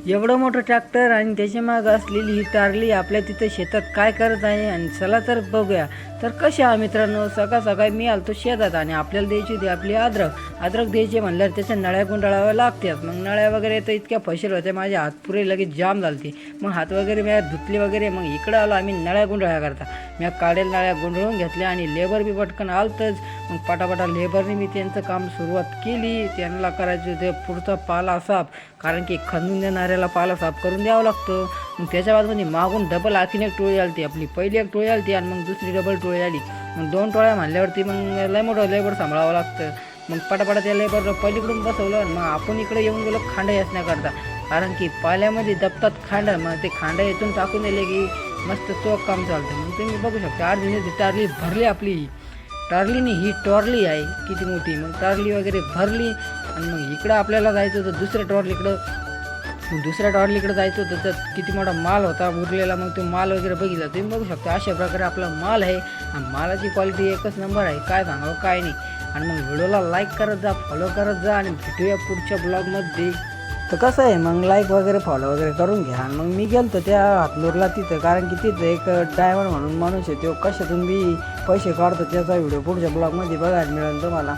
एवढं मोठं ट्रॅक्टर आणि त्याच्या मागं असलेली ही टारली आपल्या तिथं शेतात काय करत आहे आणि चला तर बघूया. तर कशा आहात मित्रांनो, सकाळ सकाळी मी आलतो शेतात आणि आपल्याला द्यायची होती आपली अद्रक द्यायची म्हणल्यावर त्याच्या नळ्या गुंडाळाव्या लागतात. मग नळ्या वगैरे तर इतक्या फशील होत्या, माझे हात पुरे लगेच जाम झालते. मग हात वगैरे मी धुतले वगैरे. मग इकडं आलो आम्ही नळ्या गुंडाळ्या करता. मी काढेल नळ्या गुंडळून घेतल्या आणि लेबर बी पटकन आलतंच. मग पटापटा लेबरने मी त्यांचं काम सुरुवात केली. त्यांना करायचं होते पुढचा पाला साफ, कारण की खणून देणाऱ्याला पाला साफ करून द्यावा लागतो. मग त्याच्या बाजूने मागून डबल आणखीन एक टोळी आली. आपली पहिली एक टोळी आली आणि मग दुसरी डबल टोळी आली. मग 2 टोळ्या म्हणल्यावरती मग लय मोठं लेबर सांभाळावं लागतं. मग पटापटा त्या लेबरला पहिलीकडून बसवलं. मग आपण इकडे येऊन गेलो खांडा असण्याकरता, कारण की पाल्यामध्ये दबतात खांडा. मग ते खांडा इथून टाकून दिले की मस्त चोख काम चालतं. मग तुम्ही बघू शकता 8 दिवसाची टारली भरली आपली. टारलीने ही टॉरली आहे किती मोठी. मग टारली वगैरे भरली आणि मग इकडं आपल्याला जायचं होतं दुसऱ्या टॉरलीकडं जायचं होतं. तर किती मोठा माल होता उरलेला. मग तो माल वगैरे बघितला तुम्ही बघू शकता. अशा प्रकारे आपला माल आहे आणि मालाची क्वालिटी एकच नंबर आहे, काय सांगावं काय नाही. आणि मग व्हिडिओला लाईक करत जा, फॉलो करत जा आणि भेटूया पुढच्या ब्लॉगमध्ये. तर कसं आहे, मग लाईक वगैरे फॉलो वगैरे करून घ्या. मग मी गेलो त्या हातनूरला तिथं, कारण की तिथं एक ड्रायव्हर म्हणून माणूस आहे, तो कशातून बी पैसे काढतो. त्याचा व्हिडिओ पुढच्या ब्लॉगमध्ये बघायला मिळेल तुम्हाला.